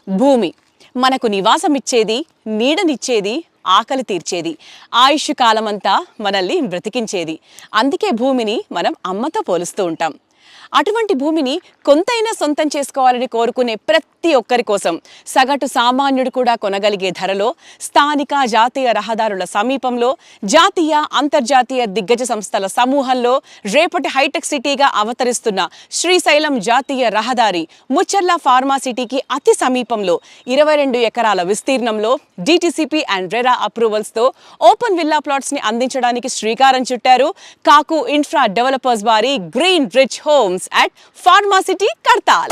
భూమి మనకు నివాసమిచ్చేది, నీడనిచ్చేది, ఆకలి తీర్చేది, ఆయుష్ కాలమంతా మనల్ని బ్రతికించేది. అందుకే భూమిని మనం అమ్మతో పోలుస్తూ ఉంటాం. అటువంటి భూమిని కొంతైనా సొంతం చేసుకోవాలని కోరుకునే ప్రతి ఒక్కరి కోసం సగటు సామాన్యుడు కూడా కొనగలిగే ధరలో స్థానిక జాతీయ రహదారుల సమీపంలో జాతీయ అంతర్జాతీయ దిగ్గజ సంస్థల సమూహంలో రేపటి హైటెక్ సిటీగా అవతరిస్తున్న శ్రీశైలం జాతీయ రహదారి ముచ్చర్ల ఫార్మాసిటీకి అతి సమీపంలో 22 ఎకరాల విస్తీర్ణంలో డిటిసిపి అండ్ రెరా అప్రూవల్స్తో ఓపెన్ విల్లా ప్లాట్స్ ని అందించడానికి శ్రీకారం చుట్టారు కాకు ఇన్ఫ్రా డెవలపర్స్ వారి green rich homes at Pharma City, Kartal.